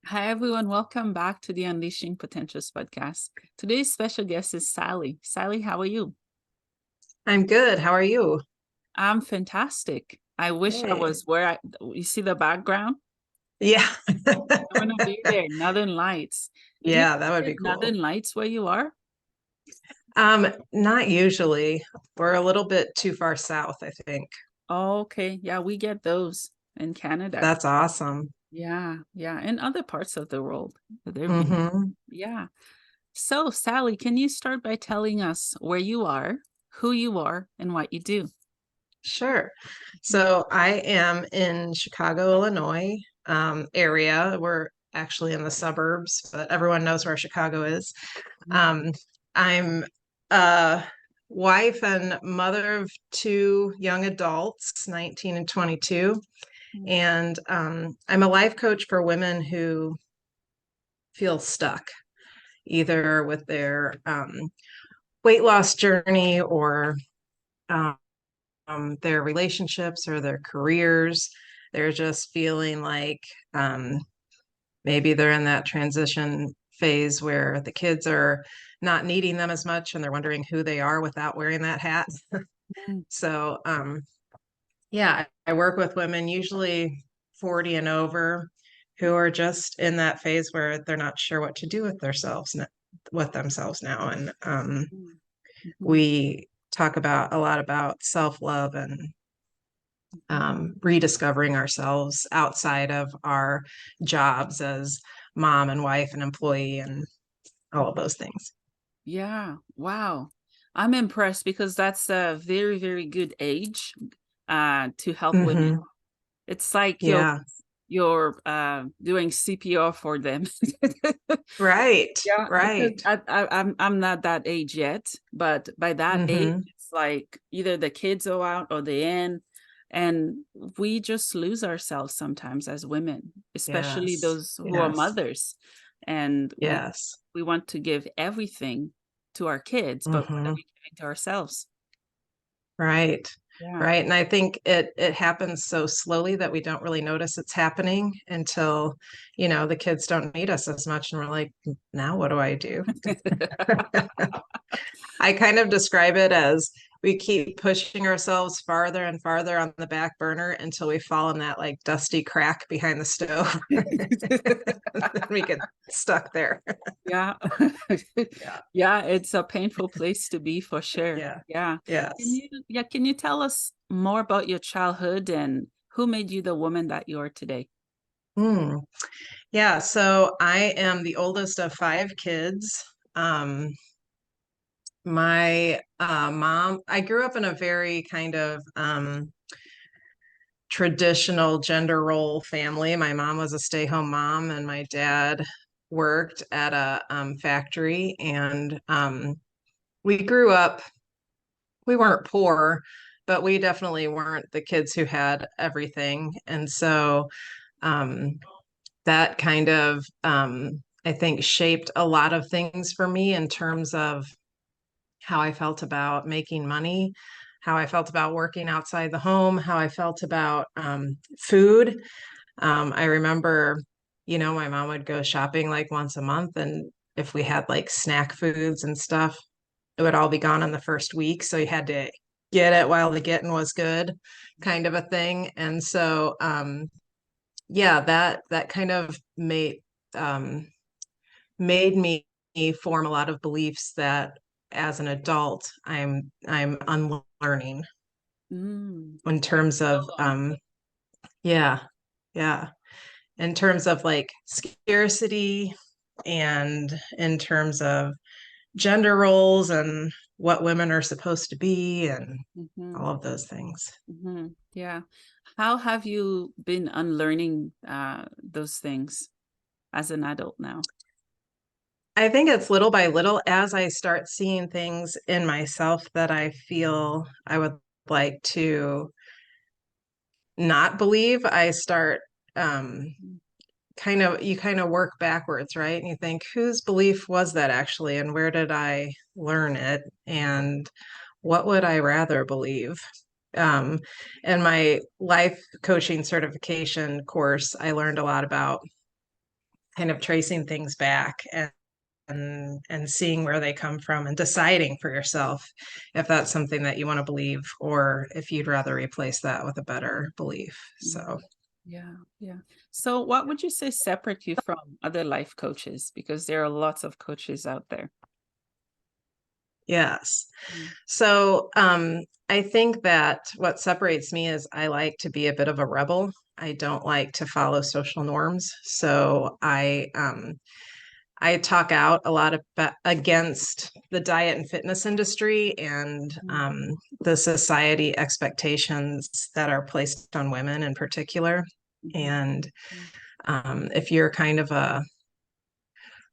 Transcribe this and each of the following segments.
Hi, everyone. Welcome back to the Unleashing Potentials podcast. Today's special guest is Sally. Sally, how are you? I'm good. How are you? I'm fantastic. I wish I Hey. was you see the background? Yeah. I'm gonna be there. Northern Lights. Do you Yeah, that would get be cool. Northern Lights where you are? Not usually. We're a little bit too far south, I think. Oh, okay. Yeah, we get those in Canada. That's awesome. Yeah, yeah. And other parts of the world. They're beautiful. hmm Yeah. So, Sally, can you start by telling us where you are, who you are, and what you do? Sure. So I am in Chicago, Illinois, area. We're actually in the suburbs, but everyone knows where Chicago is. Um, I'm a wife and mother of two young adults, 19 and 22. And I'm a life coach for women who feel stuck, either with their weight loss journey or um, their relationships or their careers. They're just feeling like um, maybe they're in that transition phase where the kids are not needing them as much and they're wondering who they are without wearing that hat. Mm. So, yeah, I work with women, usually 40 and over, who are just in that phase where they're not sure what to do with themselves now. And Mhm. Mhm. we talk about a lot about self-love and Mhm. rediscovering ourselves outside of our jobs as mom and wife and employee and all of those things. Yeah, wow. I'm impressed because that's a very, very good age to help women. hmm It's like Yeah. you're doing CPR for them. Right. Yeah, because Right. I'm not that age yet, but by that age, hmm it's like either the kids are out or the in, and we just lose ourselves sometimes as women, especially Yes. those who are Yes. mothers. And Yes. we want to give everything to our kids, but what are hmm we giving to ourselves? Right. Yeah. Right. And I think it happens so slowly that we don't really notice it's happening until, the kids don't need us as much. And we're like, now what do I do? I kind of describe it as we keep pushing ourselves farther and farther on the back burner until we fall in that like dusty crack behind the stove. Then we get stuck there. Yeah. Yeah. Yeah, it's a painful place to be for sure. Yeah. Yeah. Yes. Can you tell us more about your childhood and who made you the woman that you are today? Hmm. Yeah. So I am the oldest of five kids. Um, my mom, I grew up in a very kind of traditional gender role family. My mom was a stay-home mom, and my dad worked at a factory. And we grew up. We weren't poor, but we definitely weren't the kids who had everything. And so um, that kind of, I think, shaped a lot of things for me in terms of how I felt about making money, how I felt about working outside the home, how I felt about food. I remember, my mom would go shopping like once a month, and if we had like snack foods and stuff, it would all be gone in the first week. So you had to get it while the getting was good, kind of a thing. And so, yeah, that kind of um, made me form a lot of beliefs that as an adult I'm unlearning in You're terms still of on. yeah, yeah, in terms of like scarcity and in terms of gender roles and what women are supposed to be and Mhm. all of those things. Yeah. How have you been unlearning those things as an adult now? I think it's little by little as I start seeing things in myself that I feel I would like to not believe. I start Mhm. you kind of work backwards, right? And you think, whose belief was that actually? And where did I learn it? And what would I rather believe? Um, in my life coaching certification course, I learned a lot about kind of tracing things back and seeing where they come from and deciding for yourself if that's something that you want to believe or if you'd rather replace that with a better belief. Mhm. So, Yeah, yeah. So what would you say separate you from other life coaches? Because there are lots of coaches out there. yes. Mm, So, I think that what separates me is I like to be a bit of a rebel. I don't like to follow social norms. So I talk out a lot against the diet and fitness industry and mm, the society expectations that are placed on women in particular. mhm, And mm. if you're kind of a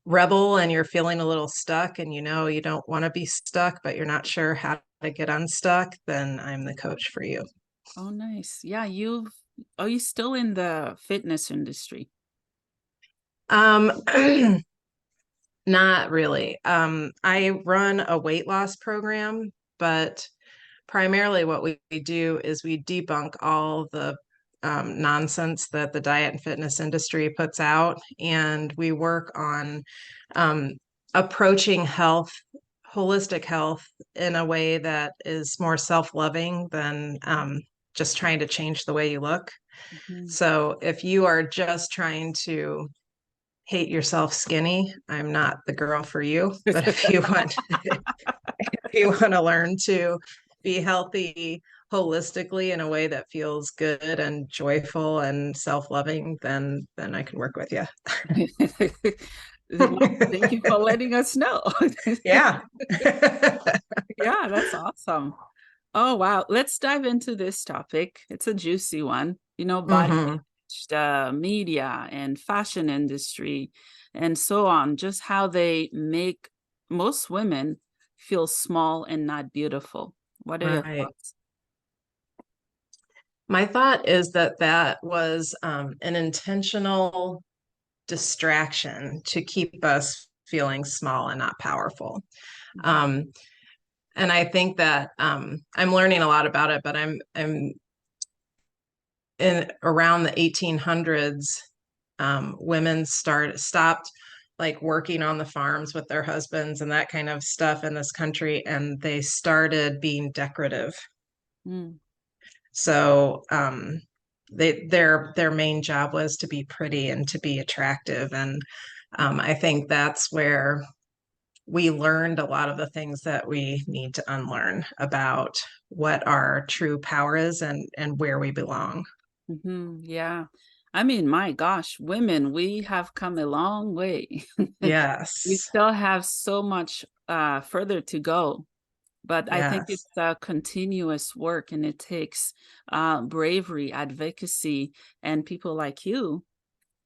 rebel and you're feeling a little stuck and you know you don't want to be stuck, but you're not sure how to get unstuck, then I'm the coach for you. Oh, nice. Yeah, are you still in the fitness industry? Um, Not really. I run a weight loss program, but primarily what we do is we debunk all the nonsense that the diet and fitness industry puts out, and we work on um, approaching health, holistic health, in a way that is more self-loving than just trying to change the way you look. Mhm. So if you are just trying to hate yourself skinny, I'm not the girl for you. But if you want if you want to learn to be healthy holistically in a way that feels good and joyful and self-loving, then I can work with you. Well, thank you for letting us know. Yeah. Yeah, that's awesome. Oh, wow. Let's dive into this topic. It's a juicy one. Body Hmm. image, the media and fashion industry and so on, just how they make most women feel small and not beautiful. What are your Right. thoughts? My thought is that that was an intentional distraction to keep us feeling small and not powerful. Mhm, Um, and I think that I'm learning a lot about it, but I'm in around the 1800s, women stopped like working on the farms with their husbands and that kind of stuff in this country, and they started being decorative. mm, So their main job was to be pretty and to be attractive, and I think that's where we learned a lot of the things that we need to unlearn about what our true power is and where we belong. yeah. I mean, my gosh, women, we have come a long way. We Yes. still have so much further to go. But I think Yes. it's a continuous work and it takes bravery, advocacy, and people like you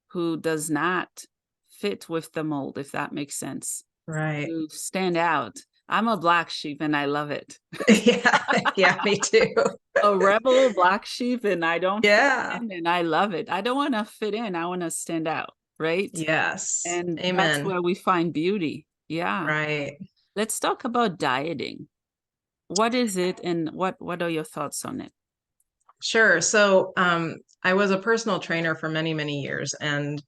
who does not fit with the mold, if that makes sense, Right. to stand out. I'm a black sheep and I love it. Yeah. Yeah, me too. A rebel black sheep and I don't fit Yeah. in and I love it. I don't want to fit in. I want to stand out, right? Yes. And that's Amen. where we find beauty. Yeah. Right. Let's talk about dieting. What is it and what are your thoughts on it? Sure. So, I was a personal trainer for many, many years and,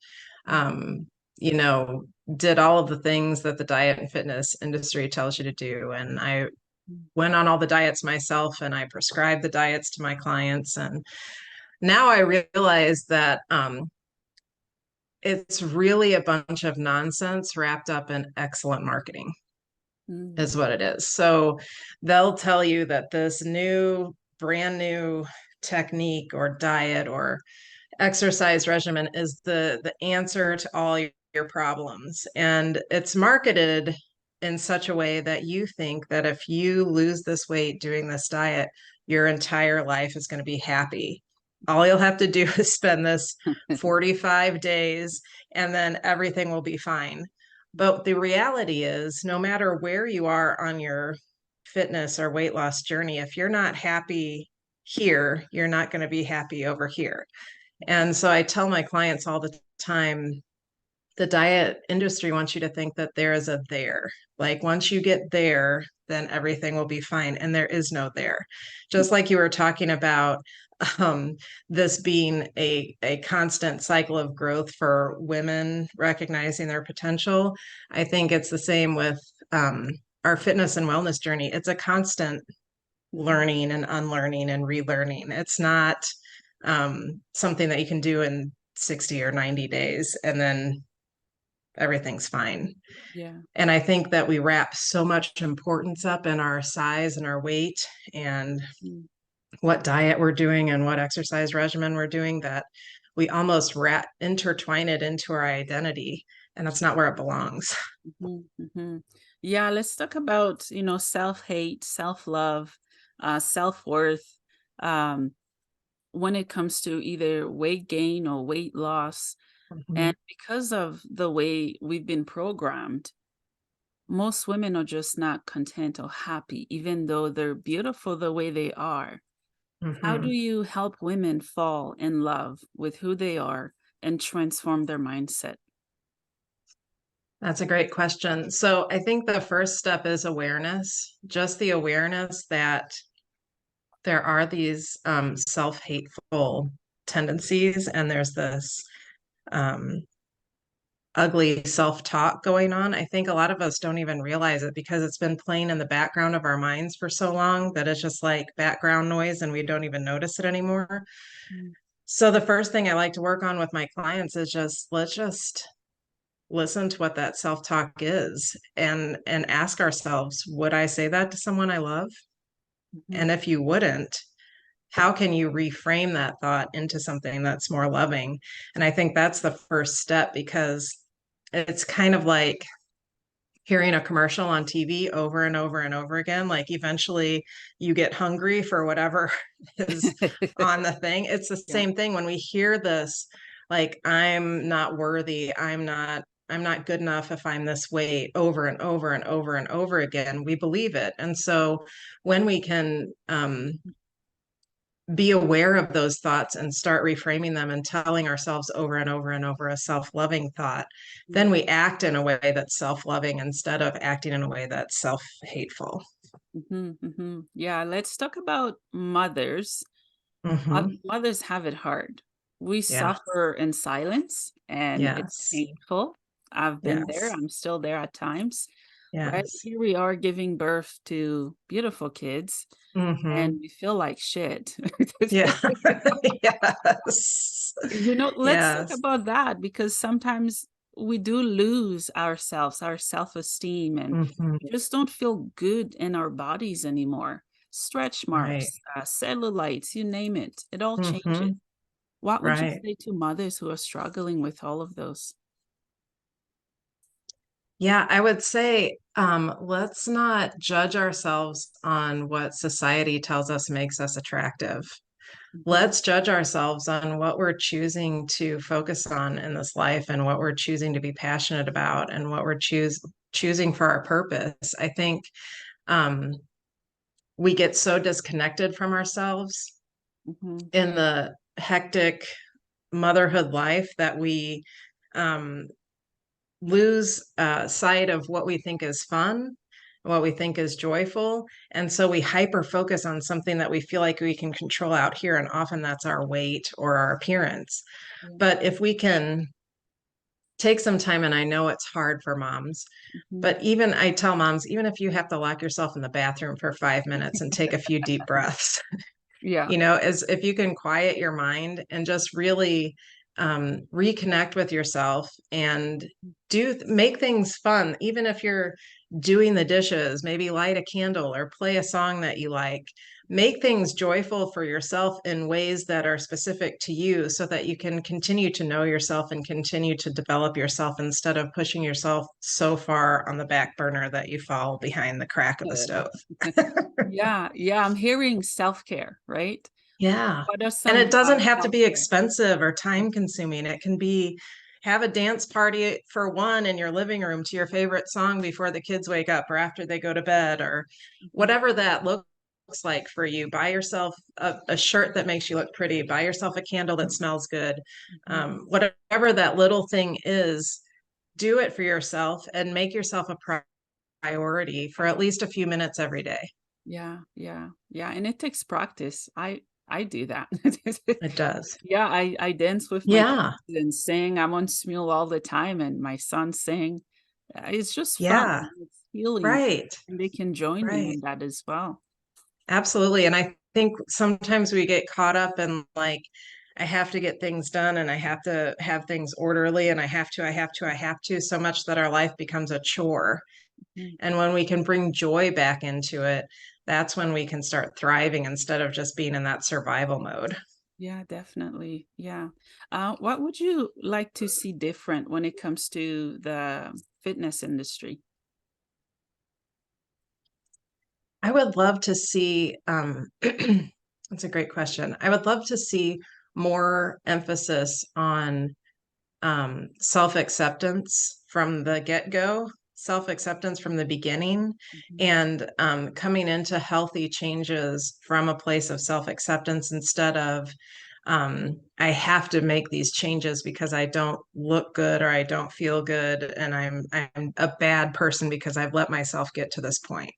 um, you know, did all of the things that the diet and fitness industry tells you to do. And I went on all the diets myself and I prescribed the diets to my clients. And now I realize that, it's really a bunch of nonsense wrapped up in excellent marketing. Mm, Is what it is. So they'll tell you that this brand new technique or diet or exercise regimen is the answer to all your problems. And it's marketed in such a way that you think that if you lose this weight doing this diet, your entire life is going to be happy. All you'll have to do is spend this 45 days and then everything will be fine. But the reality is, no matter where you are on your fitness or weight loss journey, if you're not happy here, you're not going to be happy over here. And so I tell my clients all the time, the diet industry wants you to think that there is a there. Like once you get there, then everything will be fine. And there is no there. Just like you were talking about um, this being a constant cycle of growth for women recognizing their potential. I think it's the same with our fitness and wellness journey. It's a constant Mhm. learning and unlearning and relearning. It's not something that you can do in 60 or 90 days and then everything's fine. Yeah. And I think that we wrap so much importance up in our size and our weight and Mm. what diet we're doing and what exercise regimen we're doing that we almost intertwine it into our identity. And that's not where it belongs. Mhm, mhm. Yeah, let's talk about, self-hate, self-love, self-worth, um, when it comes to either weight gain or weight loss. Mhm. And because of the way we've been programmed, most women are just not content or happy, even though they're beautiful the way they are. How do Mhm. you help women fall in love with who they are and transform their mindset? That's a great question. So I think the first step is awareness, just the awareness that there are these self-hateful tendencies and there's this um, ugly self-talk going on. I think a lot of us don't even realize it because it's been playing in the background of our minds for so long that it's just like background noise and we don't even notice it anymore. Mm. So the first thing I like to work on with my clients is let's just listen to what that self-talk is and ask ourselves, would I say that to someone I love? Mhm. And if you wouldn't, how can you reframe that thought into something that's more loving? And I think that's the first step because it's kind of like hearing a commercial on TV over and over and over again. Like eventually you get hungry for whatever is on the thing. It's the Yeah. same thing when we hear this, like, I'm not worthy, I'm not good enough if I'm this way over and over and over and over again. We believe it. And so when we can be aware of those thoughts and start reframing them and telling ourselves over and over and over a self-loving thought, then Yeah. we act in a way that's self-loving instead of acting in a way that's self-hateful. Mhm, mhm. Yeah, let's talk about mothers. Hmm. Mothers have it hard. We Yeah. suffer in silence, and it's Yes. painful. I've been there. Yes. I'm still there at times. Right Yes. here, we are giving birth to beautiful kids, and Hmm. we feel like shit. Yeah. Yes. Let's talk Yes. about that because sometimes we do lose ourselves, our self-esteem, and Hmm. we just don't feel good in our bodies anymore. Stretch Right. marks, cellulites, you name it, it all changes. Hmm. What would you Right. say to mothers who are struggling with all of those? Yeah, I would say let's not judge ourselves on what society tells us makes us attractive. Mhm, Let's judge ourselves on what we're choosing to focus on in this life and what we're choosing to be passionate about and what we're choosing for our purpose. I think um, we get so disconnected from ourselves mhm, in the hectic motherhood life that we um, lose sight of what we think is fun, what we think is joyful. And so we hyper focus on something that we feel like we can control out here. And often that's our weight or our appearance. yeah, But if we can take some time, and I know it's hard for moms, mhm, but even I tell moms, even if you have to lock yourself in the bathroom for 5 minutes and take a few deep breaths, yeah, as if you can quiet your mind and just really reconnect with yourself and make things fun, even if you're doing the dishes, maybe light a candle or play a song that you like. Make things joyful for yourself in ways that are specific to you so that you can continue to know yourself and continue to develop yourself instead of pushing yourself so far on the back burner that you fall behind the crack of the stove. yeah, yeah. I'm hearing self-care, right? Yeah. What are And some it doesn't have to be self-care? expensive or Yeah, time consuming. It can be have a dance party for one in your living room to your favorite song before the kids wake up or after they go to bed or mhm, whatever that looks like for you. Buy yourself a shirt that makes you look pretty. Buy yourself a candle that smells good. mhm. Whatever that little thing is, do it for yourself and make yourself a priority for at least a few minutes every day. Yeah, yeah, yeah, and it takes practice. I do that. It does. Yeah, I dance with my Yeah. kids and sing. I'm on Smule all the time, and my son sing. It's just fun. Yeah. It's healing, Right. and they can join me Right. in that as well. Absolutely. And I think sometimes we get caught up in like, I have to get things done and I have to have things orderly and I have to, so much that our life becomes a chore. Mhm. And when we can bring joy back into it, that's when we can start thriving instead of just being in that survival mode. Yeah, definitely. Yeah. What would you like to see different when it comes to the fitness industry? I would love to see, that's a great question. I would love to see more emphasis on self-acceptance from the get-go, self-acceptance from the beginning, Mhm. and coming into healthy changes from a place of self-acceptance instead of I have to make these changes because I don't look good or I don't feel good and I'm a bad person because I've let myself get to this point,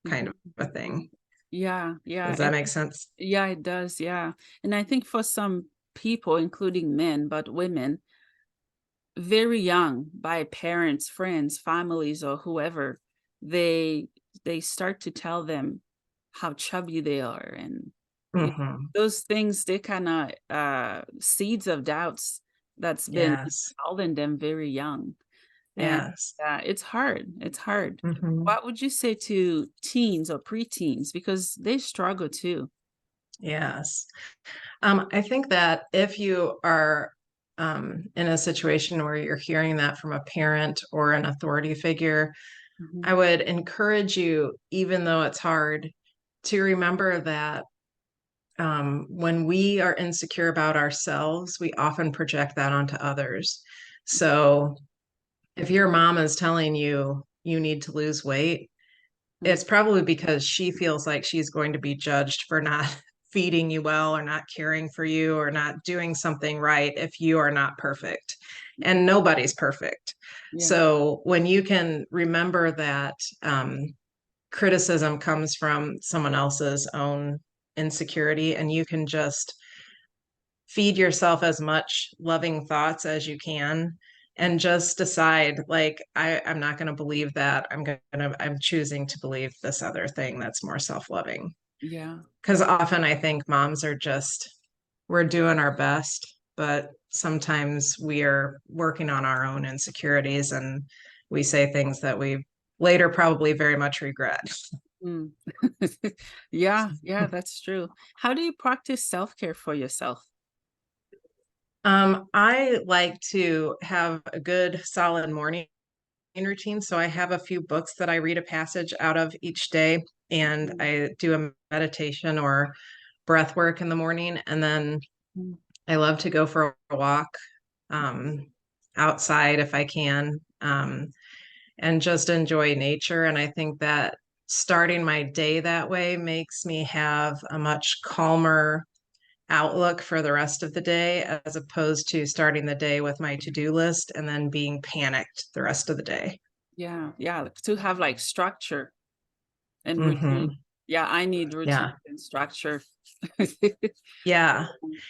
kind of Mhm. a thing. Yeah, yeah. Does that make sense? Yeah, it does. Yeah. And I think for some people, including men, but women, very young, by parents, friends, families, or whoever, they they start to tell them how chubby they are, and Hmm. those things, they kind of seeds of doubts that's been Yes. installed in them very young. And Yes. it's hard. It's hard. Hmm. What would you say to teens or preteens, because they struggle too? Yes. I think that if you are in a situation where you're hearing that from a parent or an authority figure, I Mhm. would encourage you, even though it's hard, to remember that when we are insecure about ourselves, we often project that onto others. So if your mom is telling you you need to lose weight, Mhm. it's probably because she feels like she's going to be judged for not feeding you well or not caring for you or not doing something right if you are not perfect. Mhm. And nobody's perfect. Yeah. So when you can remember that criticism comes from someone else's own insecurity and you can just feed yourself as much loving thoughts as you can and just decide like I'm not going to believe that I'm choosing to believe this other thing that's more self-loving Yeah. because often I think moms are just we're doing our best but sometimes we are working on our own insecurities and we say things that we later probably very much regret. Mm. Yeah, yeah, that's true. How do you practice self-care for yourself? I like to have a good solid morning routine. So I have a few books that I read a passage out of each day, and Mhm. I do a meditation or breath work in the morning. And then Mm. I love to go for a walk um, outside if I can and just enjoy nature. And I think that starting my day that way makes me have a much calmer outlook for the rest of the day as opposed to starting the day with my to-do list and then being panicked the rest of the day. Yeah, yeah, like, to have like structure and routine. Hmm. Yeah, I need routine Yeah. and structure. Yeah. Yeah.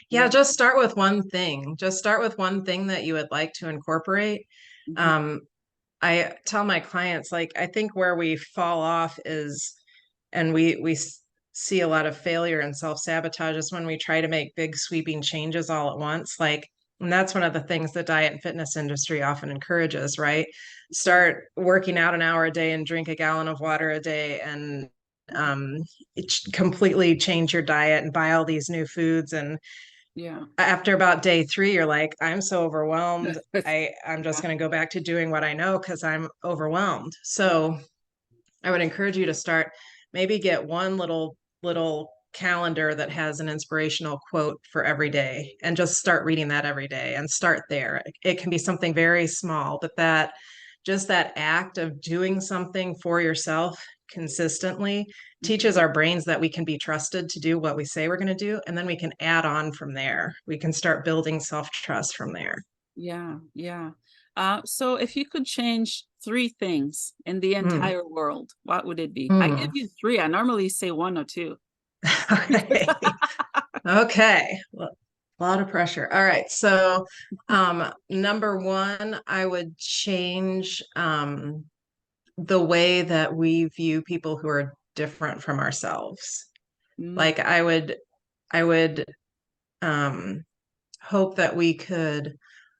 Yeah. Just start with one thing. Just start with one thing that you would like to incorporate. Mhm. Um, I tell my clients, like, I think where we fall off is, and see a lot of failure and self-sabotage is when we try to make big sweeping changes all at once. Like, and that's one of the things the diet and fitness industry often encourages, right? Mhm. Start working out an hour a day and drink a gallon of water a day and um, completely change your diet and buy all these new foods. And Yeah. after about day three, you're like, I'm so overwhelmed. I'm just Yeah. going to go back to doing what I know because I'm overwhelmed. So I would encourage you to start, maybe get one little calendar that has an inspirational quote for every day and just start reading that every day and start there. It can be something very small, but that just that act of doing something for yourself consistently teaches Mhm. our brains that we can be trusted to do what we say we're going to do and then we can add on from there. We can start building self-trust from there. Yeah, yeah. So if you could change three things in the Mm. entire world, what would it be? I give Mm. you three. I normally say one or two. Okay. Okay. Well, a lot of pressure. All right. So, number one, I would change the way that we view people who are different from ourselves. Mm, Like I would um hope that we could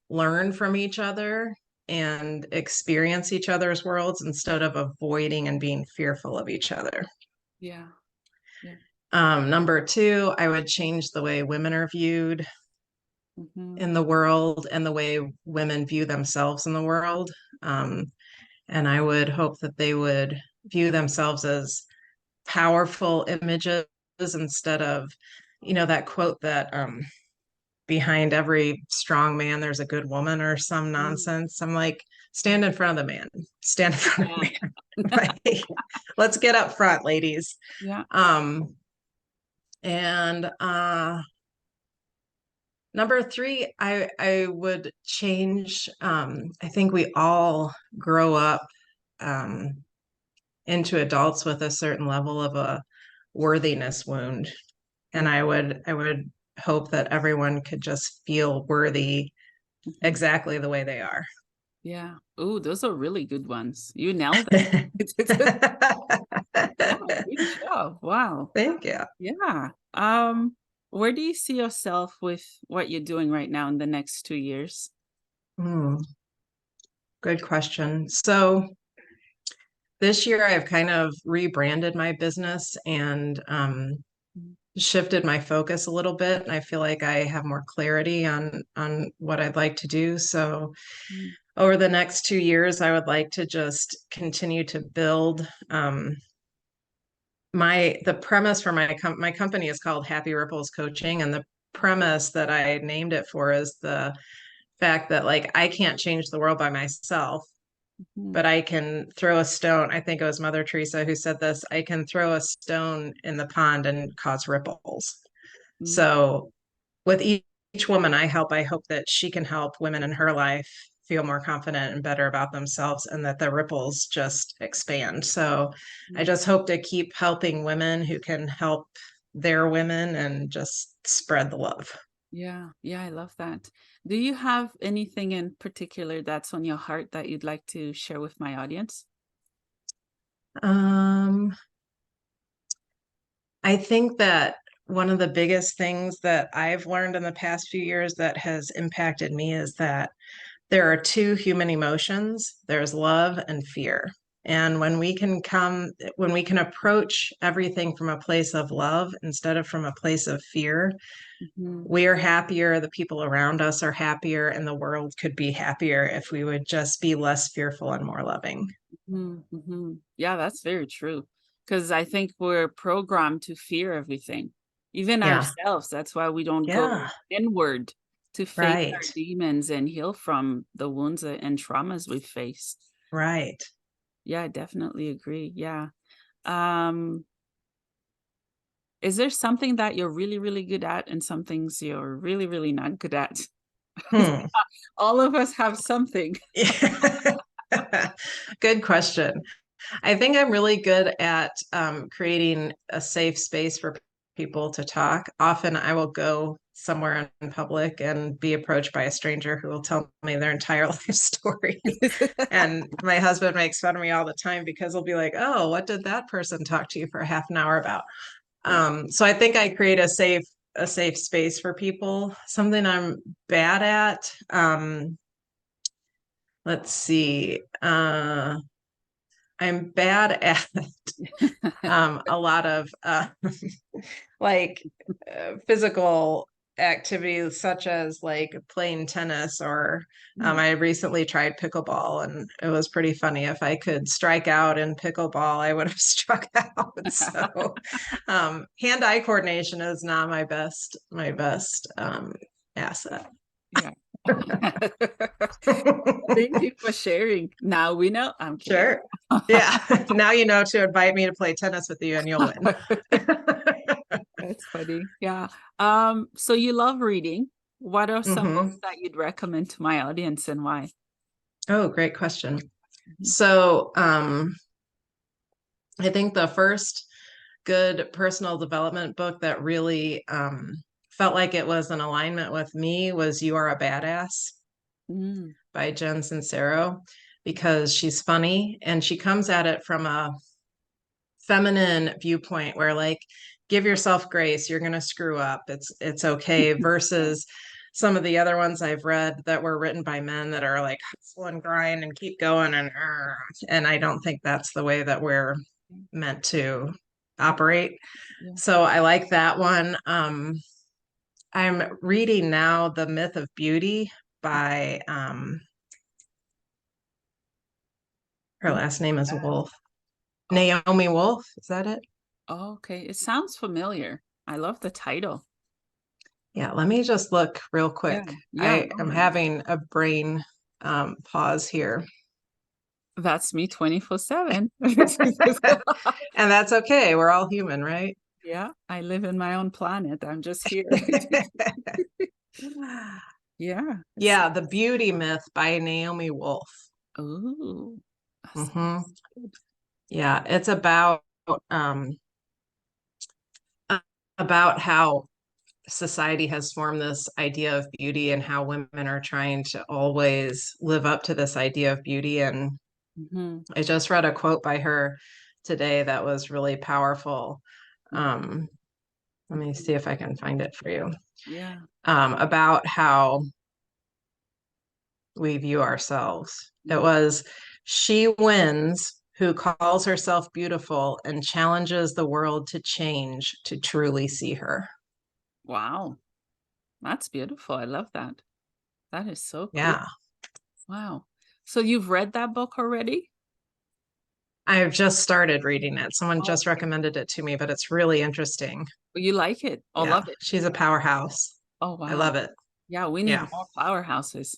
learn from each other and experience each other's worlds instead of avoiding and being fearful of each other. yeah. Yeah. Number two, I would change the way women are viewed Hmm. in the world and the way women view themselves in the world. Um, and I would hope that they would view themselves as powerful images instead of, that quote that behind every strong man, there's a good woman or some Mm, nonsense. I'm like, yeah. stand in front of the man, stand in front of Yeah. the man. Like, let's get up front, ladies. Yeah. Um, and Number three, I would change. I think we all grow up um, into adults with a certain level of a worthiness wound, and Yeah. I would hope that everyone could just feel worthy Mhm. exactly the way they are. Yeah. Oh, those are really good ones. You nailed Thank it. Yeah, good job. Wow. you. Yeah. Where do you see yourself with what you're doing right now in the next 2 years? Hmm, good question. So this year I've kind of rebranded my business and Mm, shifted my focus a little bit, and I feel like I have more clarity on what I'd like to do. So mm, over the next 2 years, I would like to just continue to build. The premise for my company is called Happy Ripples Coaching, and the premise that I named it for is the fact that like I can't change the world by myself, mm, but I can throw a stone. I think it was Mother Teresa who said this. I can throw a stone in the pond and cause ripples. mm. So with each woman I hope that she can help women in her life feel more confident and better about themselves and that the ripples just expand. So I Mm. just hope to keep helping women who can help their women and just spread the love. Yeah. Yeah, I love that. Do you have anything in particular that's on your heart that you'd like to share with my audience? Um, I think that one of the biggest things that I've learned in the past few years that has impacted me is that there are two human emotions. There's love and fear. And when we can approach everything from a place of love instead of from a place of fear, Mhm. we are happier, the people around us are happier, and the world could be happier if we would just be less fearful and more loving. Mhm, mhm. Yeah, that's very true. Because I think we're programmed to fear everything, even Yeah. ourselves. That's why we don't go Yeah. inward to face our Right. demons and heal from the wounds and traumas we face. Right. Yeah, I definitely agree. Yeah. Um, is there something that you're really, really good at and some things you're really, really not good at? Hmm. All of us have something. Good question. I think I'm really good at creating a safe space for people to talk. Often I will go somewhere in public and be approached by a stranger who will tell me their entire life story. And my husband makes fun of me all the time because he'll be like, "Oh, what did that person talk to you for half an hour about?" Yeah. So I think I create a safe space for people. Something I'm bad at. Let's see. I'm bad at a lot of like physical activities such as like playing tennis or Mm. I recently tried pickleball and it was pretty funny. If I could strike out in pickleball, I would have struck out. So hand-eye coordination is not my best asset. Yeah. Thank you for sharing. Now we know. I'm kidding. Sure. Yeah. Now you know to invite me to play tennis with you and you'll win. That's funny. Yeah. So you love reading. What are some books Hmm. that you'd recommend to my audience and why? Oh, great question. Mhm. So, I think the first good personal development book that really felt like it was in alignment with me was You Are a Badass Mm, by Jen Sincero, because she's funny and she comes at it from a feminine viewpoint where like give yourself grace, you're going to screw up, it's okay, yeah, versus some of the other ones I've read that were written by men that are like hustle and grind and keep going and I don't think that's the way that we're meant to operate. yeah. So I like that one. I'm reading now The Myth of Beauty by her What last name is is that? Wolf. Oh, Naomi Wolf, is that it? okay. It sounds familiar. I love the title. Yeah, let me just look real Yeah, quick. yeah, I no am worries. having a brain pause here. That's me 24/7. And that's okay. We're all human, right? Yeah, I live in my own planet. I'm just here. Yeah, it's Yeah, The Beauty Myth by Naomi Wolf. oh, that Hmm. sounds good. Yeah, it's um about how society has formed this idea of beauty and how women are trying to always live up to this idea of beauty. And Mhm. I just read a quote by her today that was really powerful. Um, Let me see if I can find it for you. Yeah. About how we view ourselves. It Mm. was, she wins who calls herself beautiful and challenges the world to change to truly see her. Wow. That's beautiful. I love that. That is so cool. Yeah. Wow. So you've read that book already? I've just started reading it. Someone Oh, just okay. recommended it to me, but it's really interesting. You like it or Yeah. love it? She's a powerhouse. Oh, I wow. love it. Yeah, we need Yeah. more powerhouses.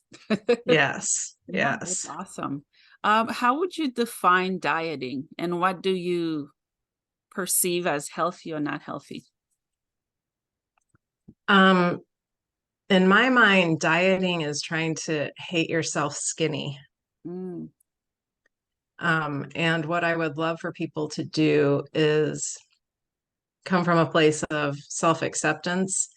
Yes. Yeah, that's Yes. awesome. How would you define dieting and what do you perceive as healthy or not healthy? Um, in my mind, dieting is trying to hate yourself skinny. Mm, And what I would love for people to do is come from a place of self-acceptance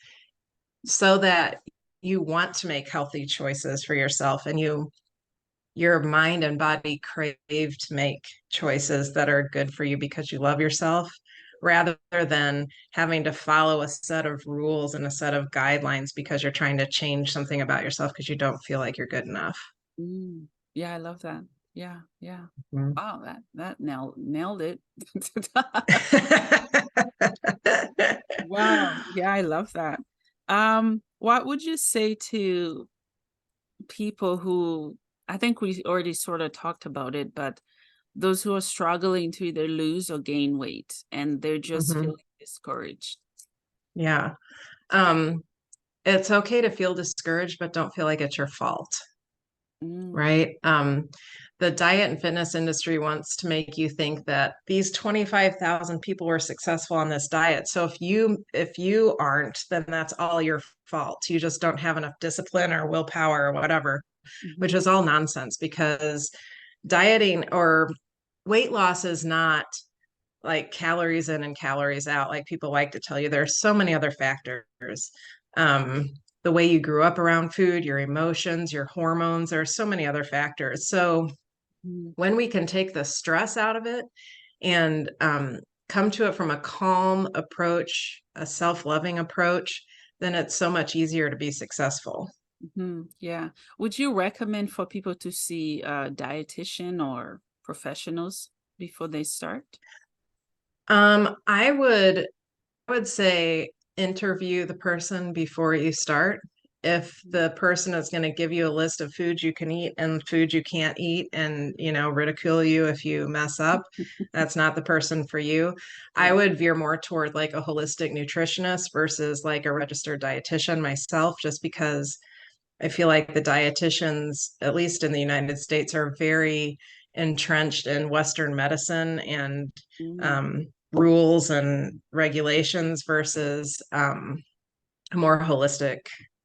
so that you want to make healthy choices for yourself and your mind and body crave to make choices that are good for you because you love yourself rather than having to follow a set of rules and a set of guidelines because you're trying to change something about yourself because you don't feel like you're good enough. mm. Yeah, I love that. Yeah, yeah. Mhm. Wow, that nailed it. Wow. Yeah, I love that. What would you say to people who I think we already sort of talked about it, but those who are struggling to either lose or gain weight and they're just Mhm. feeling discouraged? Yeah. Um, it's okay to feel discouraged, but don't feel like it's your fault, Mm, right? The diet and fitness industry wants to make you think that these 25,000 people were successful on this diet. So if you aren't, then that's all your fault. You just don't have enough discipline or willpower or whatever, which mhm, is all nonsense because dieting or weight loss is not like calories in and calories out, like people like to tell you. There's so many other factors. Um, the way you grew up around food, your emotions, your hormones, there are so many other factors. So mm, when we can take the stress out of it and come to it from a calm approach, a self-loving approach, then it's so much easier to be successful. mhm, yeah. Would you recommend for people to see a dietitian or professionals before they start? I would say interview the person before you start. If the person is going to give you a list of foods you can eat and foods you can't eat and, ridicule you if you mess up, that's not the person for you. I Yeah. would veer more toward like a holistic nutritionist versus like a registered dietitian myself, just because I feel like the dietitians, at least in the United States, are very entrenched in Western medicine and Mm, rules and regulations versus a more holistic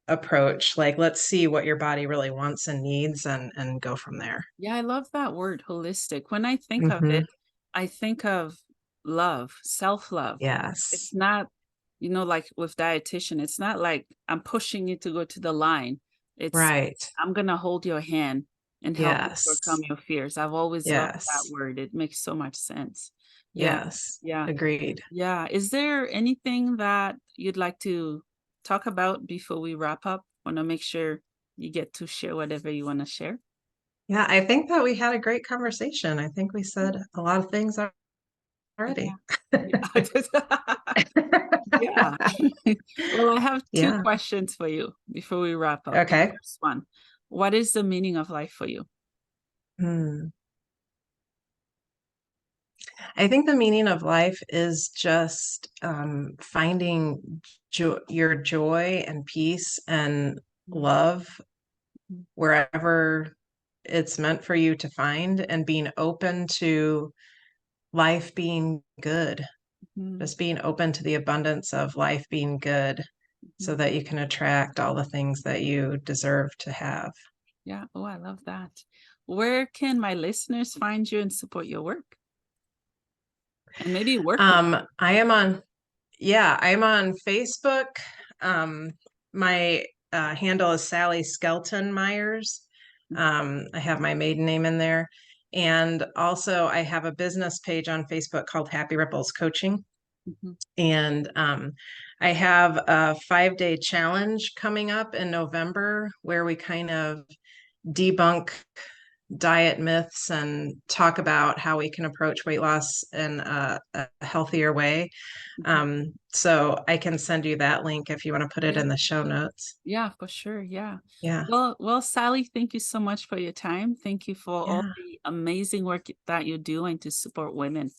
approach. Like, let's see what your body really wants and needs, and go from there. yeah, I love that word holistic. When I think of Hmm. it, I think of love, self-love. Yes. It's not like with dietitian, it's not like I'm pushing you to go to the line. It's Right. I'm gonna hold your hand and help you overcome Yes. your fears. I've always loved that Yes. word. It makes so much sense. Yeah. Yes. Yeah. Agreed. Yeah. Is there anything that you'd like to talk about before we wrap up? Want to make sure you get to share whatever you want to share. Yeah, I think that we had a great conversation. I think we said a lot of things Yeah. already. Yeah. Yeah. Well, I have two Yeah. questions for you before we wrap up. The Okay. first one, what is the meaning of life for you? Hmm. I think the meaning of life is just finding your joy and peace and Mm, love mhm, wherever it's meant for you to find, and being open to life being good, mhm, just being open to the abundance of life being good so mhm. that you can attract all the things that you deserve to have. Yeah. Oh, I love that. Where can my listeners find you and support your work? And maybe work with you? I am on, yeah, I'm on Facebook. My handle is Sally Skelton Myers. I have my maiden name in there. And also, I have a business page on Facebook called Happy Ripples Coaching. Mhm, And I have a 5-day challenge coming up in November where we kind of debunk diet myths and talk about how we can approach weight loss in a healthier way. mhm. So I can send you that link if you want to put it Yeah. in the show notes. Yeah, for sure. Yeah. Yeah. Well, Sally, thank you so much for your time. Thank you for all Yeah. the amazing work that you're doing to support women.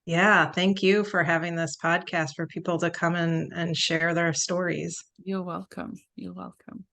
Yeah. Thank you for having this podcast for people to come and share their stories. You're welcome. You're welcome.